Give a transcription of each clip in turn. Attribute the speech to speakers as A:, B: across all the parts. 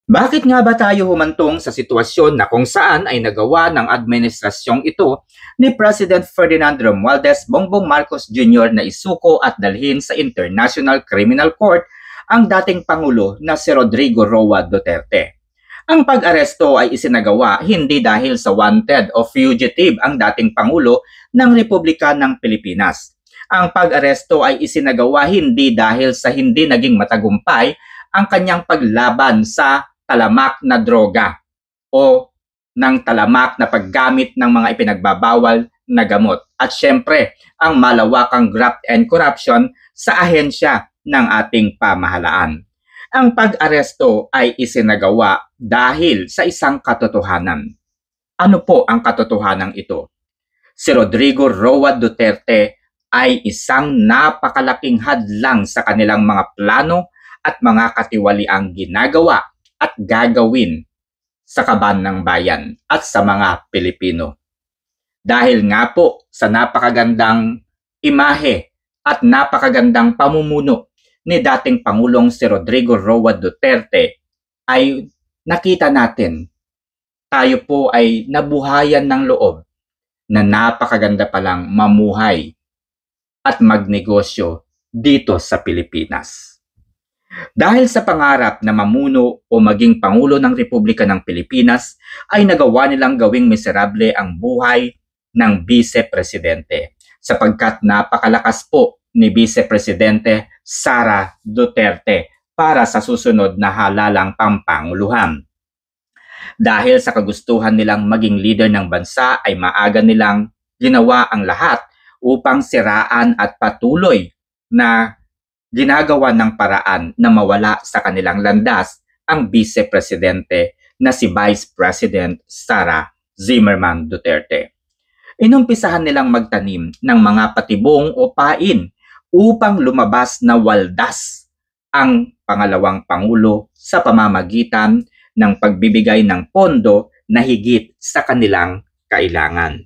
A: Bakit nga ba tayo humantong sa sitwasyon na kung saan ay nagawa ng administrasyong ito ni President Ferdinand Romualdez Bongbong Marcos Jr. na isuko at dalhin sa International Criminal Court ang dating Pangulo na si Rodrigo Roa Duterte? Ang pag-aresto ay isinagawa hindi dahil sa wanted o fugitive ang dating Pangulo ng Republika ng Pilipinas. Ang pag-aresto ay isinagawa hindi dahil sa hindi naging matagumpay ang kanyang paglaban sa talamak na droga o ng talamak na paggamit ng mga ipinagbabawal na gamot. At syempre, ang malawakang graft and corruption sa ahensya ng ating pamahalaan. Ang pag-aresto ay isinagawa dahil sa isang katotohanan. Ano po ang katotohanan ito? Si Rodrigo Roa Duterte ay isang napakalaking hadlang sa kanilang mga plano at mga katiwaliang ginagawa at gagawin sa kaban ng bayan at sa mga Pilipino. Dahil nga po sa napakagandang imahe at napakagandang pamumuno ni dating Pangulong si Rodrigo Roa Duterte ay nakita natin tayo po ay nabuhayan ng loob na napakaganda palang mamuhay at magnegosyo dito sa Pilipinas. Dahil sa pangarap na mamuno o maging Pangulo ng Republika ng Pilipinas, ay nagawa nilang gawing miserable ang buhay ng Vice Presidente sapagkat napakalakas po ni Vice Presidente Sara Duterte para sa susunod na halalang pampanguluhan. Dahil sa kagustuhan nilang maging leader ng bansa ay maaga nilang ginawa ang lahat upang siraan at patuloy na ginagawa ng paraan na mawala sa kanilang landas ang Vice Presidente na si Vice President Sara Zimmerman Duterte. Inumpisahan nilang magtanim ng mga patibong o pain upang lumabas na waldas ang pangalawang Pangulo sa pamamagitan ng pagbibigay ng pondo na higit sa kanilang kailangan.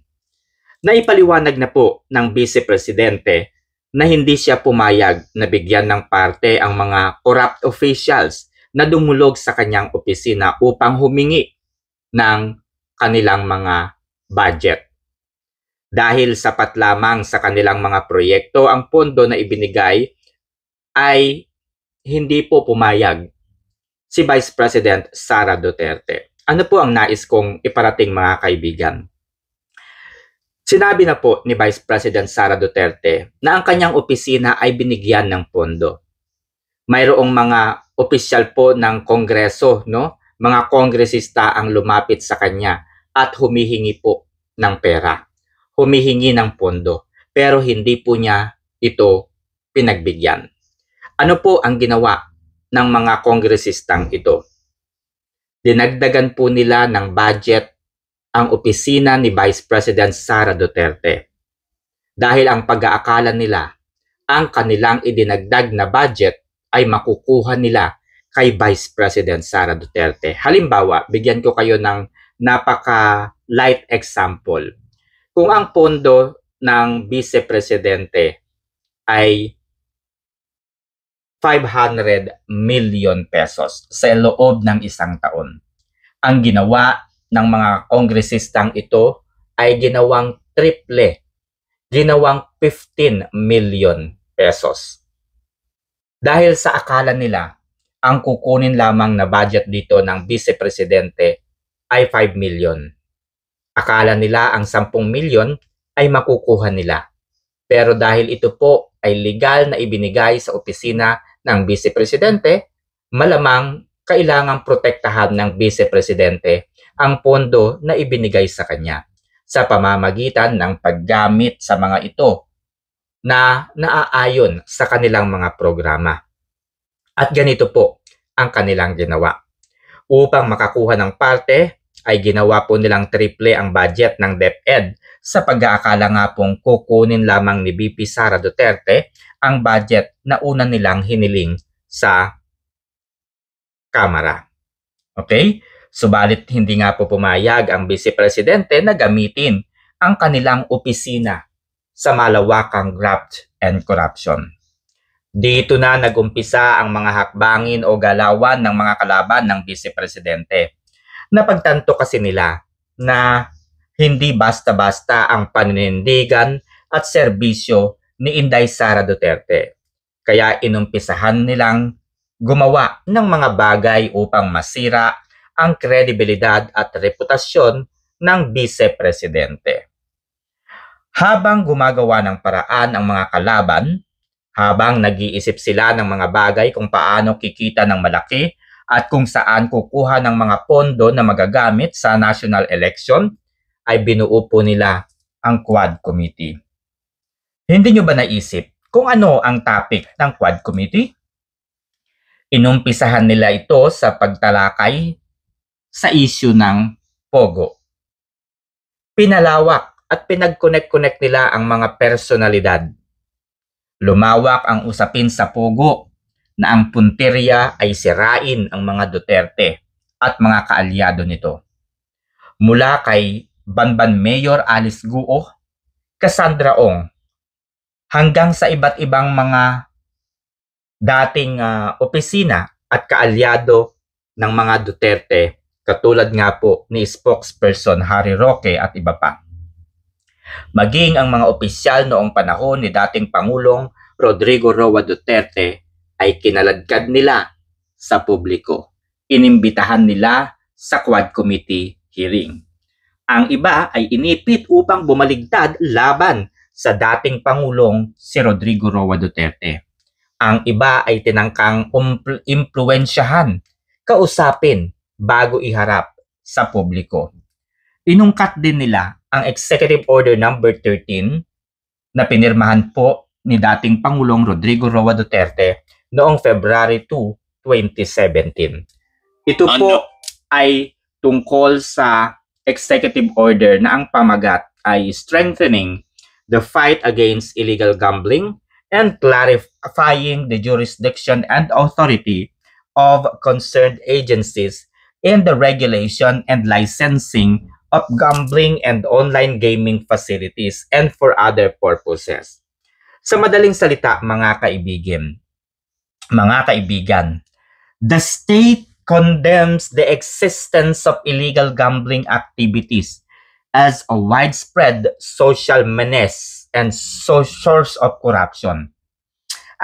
A: Naipaliwanag na po ng Vice Presidente na hindi siya pumayag na bigyan ng parte ang mga corrupt officials na dumulog sa kanyang opisina upang humingi ng kanilang mga budget. Dahil sapat lamang sa kanilang mga proyekto ang pondo na ibinigay ay hindi po pumayag si Vice President Sara Duterte. Ano po ang nais kong iparating mga kaibigan? Sinabi na po ni Vice President Sara Duterte na ang kanyang opisina ay binigyan ng pondo. Mayroong mga opisyal po ng Kongreso, mga kongresista ang lumapit sa kanya at humihingi po ng pera. Humihingi ng pondo, pero hindi po niya ito pinagbigyan. Ano po ang ginawa ng mga kongresistang ito? Dinagdagan po nila ng budget ang opisina ni Vice President Sara Duterte. Dahil ang pag-aakala nila, ang kanilang idinagdag na budget ay makukuha nila kay Vice President Sara Duterte. Halimbawa, bigyan ko kayo ng napaka-light example. Kung ang pondo ng Vice Presidente ay 500 million pesos sa loob ng isang taon, ang ginawa ng mga kongresistang ito ay ginawang triple, ginawang 15 million pesos. Dahil sa akala nila, ang kukunin lamang na budget dito ng Vice Presidente ay 5 million. Akala nila ang 10 million ay makukuha nila. Pero dahil ito po ay legal na ibinigay sa opisina ng Vice Presidente, malamang kailangang protektahan ng Vice Presidente ang pondo na ibinigay sa kanya sa pamamagitan ng paggamit sa mga ito na naaayon sa kanilang mga programa. At ganito po ang kanilang ginawa. Upang makakuha ng parte, ay ginawa po nilang triple ang budget ng DepEd sa pag-aakala nga pong kukunin lamang ni VP Sara Duterte ang budget na una nilang hiniling sa Kamara. Okay? Subalit hindi nga po pumayag ang Vice Presidente na gamitin ang kanilang opisina sa malawakang graft and corruption. Dito na nagumpisa ang mga hakbangin o galawan ng mga kalaban ng Vice Presidente. Napagtanto kasi nila na hindi basta-basta ang paninindigan at serbisyo ni Inday Sara Duterte. Kaya inumpisahan nilang gumawa ng mga bagay upang masira ang kredibilidad at reputasyon ng Vice Presidente. Habang gumagawa ng paraan ang mga kalaban, habang nag-iisip sila ng mga bagay kung paano kikita ng malaki at kung saan kukuha ng mga pondo na magagamit sa national election, ay binuo po nila ang Quad Committee. Hindi nyo ba naisip kung ano ang topic ng Quad Committee? Inumpisahan nila ito sa pagtalakay sa issue ng Pogo. Pinalawak at pinag-connect-connect nila ang mga personalidad. Lumawak ang usapin sa Pogo na ang punteriya ay sirain ang mga Duterte at mga kaalyado nito. Mula kay Banban Mayor Alice Guo, Cassandra Ong, hanggang sa iba't ibang mga dating opisina at kaalyado ng mga Duterte, katulad nga po ni spokesperson Harry Roque at iba pa. Maging ang mga opisyal noong panahon ni dating Pangulong Rodrigo Roa Duterte ay kinaladkad nila sa publiko. Inimbitahan nila sa Quad Committee hearing. Ang iba ay inipit upang bumaligtad laban sa dating Pangulong si Rodrigo Roa Duterte. Ang iba ay tinangkang impluwensyahan, kausapin bago iharap sa publiko. Inungkat din nila ang Executive Order No. 13 na pinirmahan po ni dating Pangulong Rodrigo Roa Duterte noong February 2, 2017. Ito po ay tungkol sa executive order na ang pamagat ay strengthening the fight against illegal gambling and clarifying the jurisdiction and authority of concerned agencies in the regulation and licensing of gambling and online gaming facilities and for other purposes. Sa madaling salita, mga kaibigan, the state condemns the existence of illegal gambling activities as a widespread social menace and source of corruption.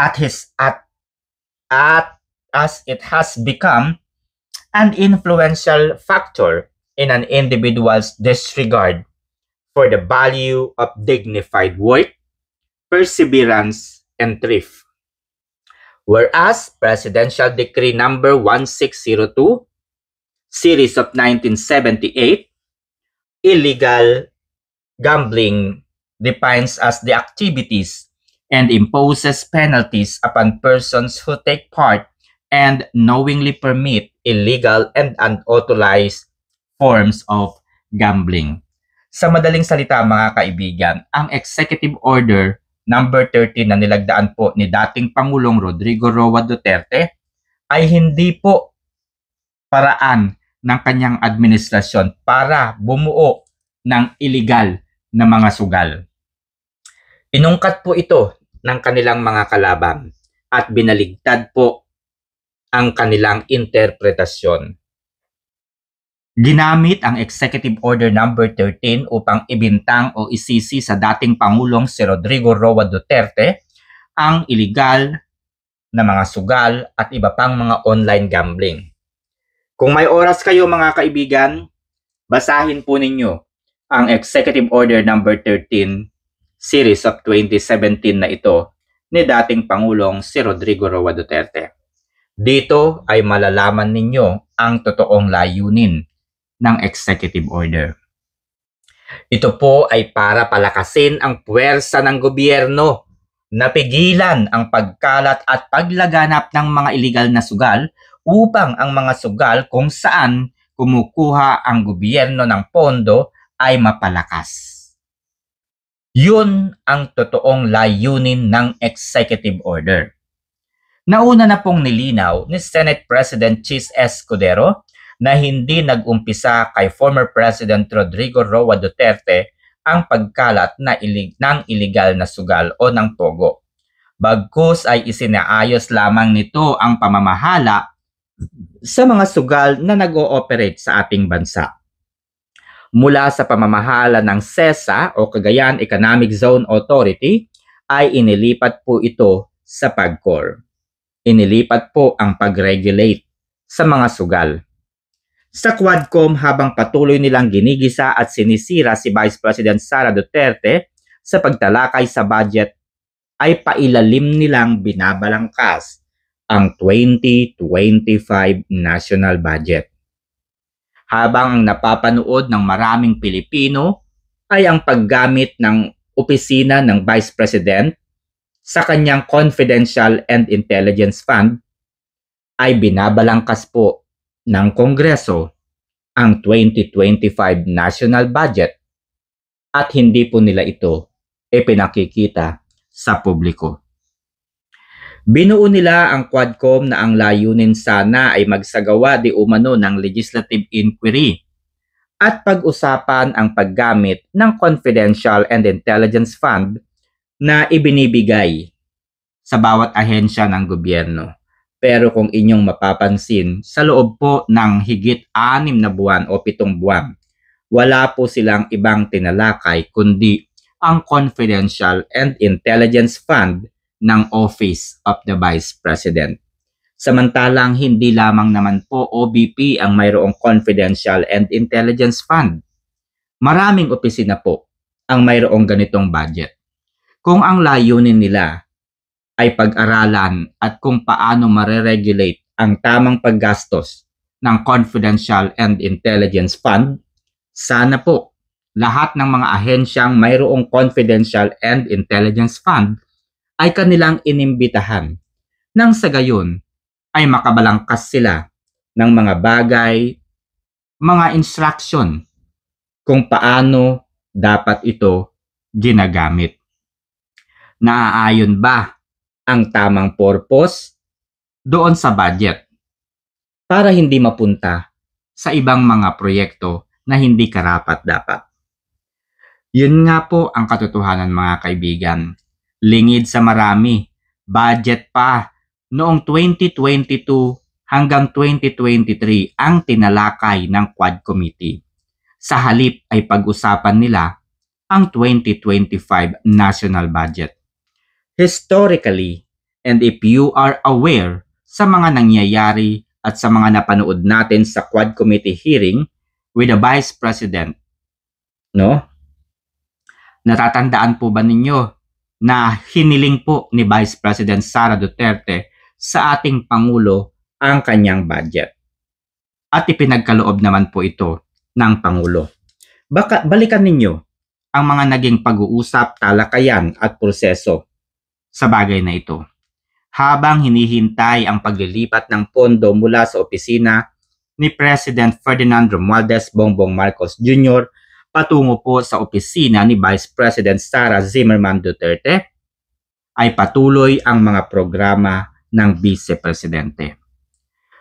A: As it has become an influential factor in an individual's disregard for the value of dignified work, perseverance, and thrift. Whereas Presidential Decree No. 1602, Series of 1978, illegal gambling defines as the activities and imposes penalties upon persons who take part and knowingly permit illegal and unauthorized forms of gambling. Sa madaling salita, mga kaibigan, ang Executive Order No. 13 na nilagdaan po ni dating Pangulong Rodrigo Roa Duterte ay hindi po paraan ng kanyang administrasyon para bumuo ng illegal na mga sugal. Inungkat po ito ng kanilang mga kalaban at binaligtad po ang kanilang interpretasyon. Ginamit ang Executive Order No. 13 upang ibintang o isisi sa dating Pangulong si Rodrigo Roa Duterte ang illegal na mga sugal at iba pang mga online gambling. Kung may oras kayo, mga kaibigan, basahin po ninyo ang Executive Order No. 13 Series of 2017 na ito ni dating Pangulong si Rodrigo Roa Duterte. Dito ay malalaman ninyo ang totoong layunin ng Executive Order. Ito po ay para palakasin ang puwersa ng gobyerno na pigilan ang pagkalat at paglaganap ng mga illegal na sugal upang ang mga sugal kung saan kumukuha ang gobyerno ng pondo ay mapalakas. Yun ang totoong layunin ng Executive Order. Nauna na pong nilinaw ni Senate President Chis Escudero na hindi nag-umpisa kay former President Rodrigo Roa Duterte ang pagkalat ng illegal na sugal o ng pogo. Bagkus ay isinaayos lamang nito ang pamamahala sa mga sugal na nag-ooperate sa ating bansa. Mula sa pamamahala ng SESA o Cagayan Economic Zone Authority ay inilipat po ito sa PAGCOR. Inilipat po ang pag-regulate sa mga sugal. Sa Quadcom, habang patuloy nilang ginigisa at sinisira si Vice President Sara Duterte sa pagtalakay sa budget, ay pailalim nilang binabalangkas ang 2025 national budget. Habang ang napapanood ng maraming Pilipino ay ang paggamit ng opisina ng Vice President sa kanyang Confidential and Intelligence Fund, ay binabalangkas po ng Kongreso ang 2025 national budget at hindi po nila ito ipinakikita sa publiko. Binuo nila ang Quadcom na ang layunin sana ay magsagawa di umano ng legislative inquiry at pag-usapan ang paggamit ng Confidential and Intelligence Fund na ibinibigay sa bawat ahensya ng gobyerno. Pero kung inyong mapapansin, sa loob po ng higit 6 na buwan o 7 buwan, wala po silang ibang tinalakay kundi ang Confidential and Intelligence Fund ng Office of the Vice President. Samantalang hindi lamang naman po OBP ang mayroong Confidential and Intelligence Fund. Maraming opisina po ang mayroong ganitong budget. Kung ang layunin nila ay pag-aralan at kung paano mareregulate ang tamang paggastos ng Confidential and Intelligence Fund, sana po lahat ng mga ahensyang mayroong Confidential and Intelligence Fund ay kanilang inimbitahan nang sa gayon ay makabalangkas sila ng mga bagay, mga instruction kung paano dapat ito ginagamit. Naaayon ba ang tamang purpose doon sa budget para hindi mapunta sa ibang mga proyekto na hindi karapat-dapat? Yun nga po ang katotohanan, mga kaibigan. Lingid sa marami, budget pa noong 2022 hanggang 2023 ang tinalakay ng Quad Committee. Sa halip ay pag-usapan nila ang 2025 national budget. Historically, and if you are aware sa mga nangyayari at sa mga napanood natin sa Quad Committee hearing with the Vice President, no? Natatandaan po ba ninyo na hiniling po ni Vice President Sara Duterte sa ating Pangulo ang kanyang budget? At ipinagkaloob naman po ito ng Pangulo. Balikan ninyo ang mga naging pag-uusap, talakayan at proseso sa bagay na ito. Habang hinihintay ang paglilipat ng pondo mula sa opisina ni President Ferdinand Romualdez Bongbong Marcos Jr. patungo po sa opisina ni Vice President Sara Zimmerman Duterte, ay patuloy ang mga programa ng Vice Presidente.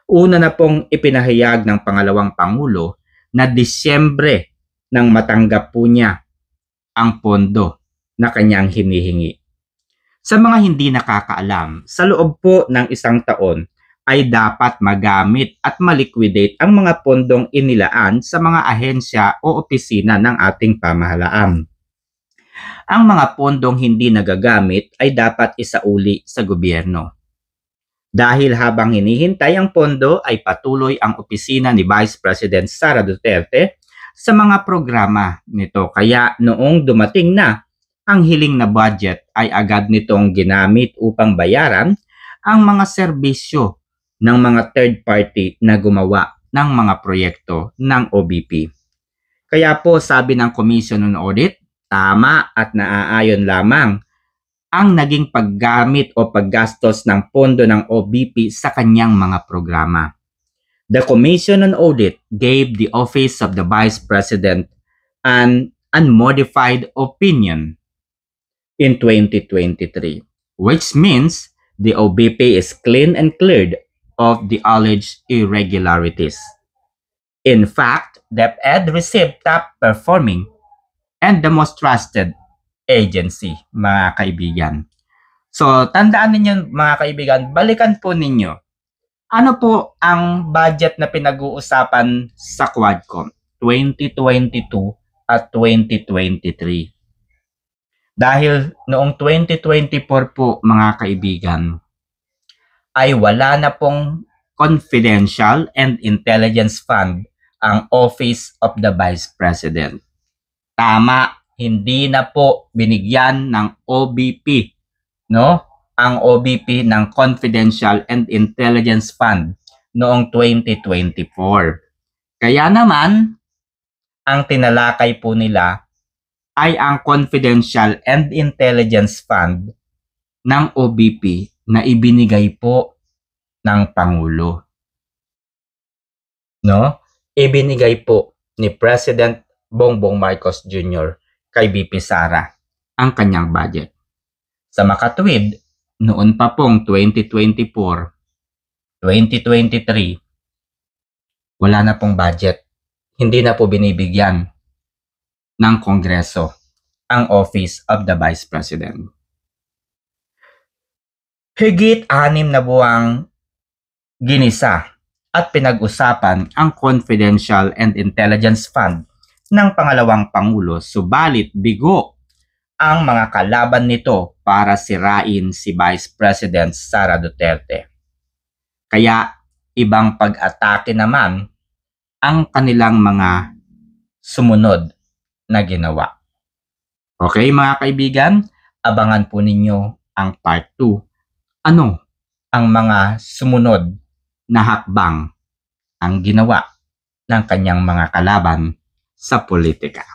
A: Una na pong ipinahayag ng pangalawang Pangulo na Disyembre nang matanggap po niya ang pondo na kanyang hinihingi. Sa mga hindi nakakaalam, sa loob po ng 1 taon ay dapat magamit at maliquidate ang mga pondong inilaan sa mga ahensya o opisina ng ating pamahalaan. Ang mga pondong hindi nagagamit ay dapat isauli sa gobyerno. Dahil habang hinihintay ang pondo ay patuloy ang opisina ni Vice President Sara Duterte sa mga programa nito. Kaya noong dumating na ang hiling na budget ay agad nitong ginamit upang bayaran ang mga serbisyo ng mga third party na gumawa ng mga proyekto ng OBP. Kaya po sabi ng Commission on Audit, tama at naaayon lamang ang naging paggamit o paggastos ng pondo ng OBP sa kanyang mga programa. The Commission on Audit gave the Office of the Vice President an unmodified opinion in 2023, which means the OBP is clean and cleared of the alleged irregularities. In fact, DepEd received top performing and the most trusted agency, mga kaibigan. So, tandaan ninyo mga kaibigan, balikan po ninyo. Ano po ang budget na pinag-uusapan sa Quadcom 2022 at 2023? Dahil noong 2024 po mga kaibigan, ay wala na pong Confidential and Intelligence Fund ang Office of the Vice President. Tama, hindi na po binigyan ng OBP, no? Ang OBP ng Confidential and Intelligence Fund noong 2024. Kaya naman, ang tinalakay po nila ay ang Confidential and Intelligence Fund ng OBP na ibinigay po ng Pangulo. No? Ibinigay po ni President Bongbong Marcos Jr. kay VP Sara ang kanyang budget. Sa makatuwid, noon pa pong 2024, 2023, wala na pong budget. Hindi na po binibigyan ng Kongreso ang Office of the Vice President. Higit 6 na buwang ginisa at pinag-usapan ang Confidential and Intelligence Fund ng pangalawang Pangulo, subalit bigo ang mga kalaban nito para sirain si Vice President Sara Duterte. Kaya ibang pag-atake naman ang kanilang mga sumunod na ginawa. Okay mga kaibigan, abangan po ninyo ang part 2. Ano ang mga sumunod na hakbang ang ginawa ng kanyang mga kalaban sa politika?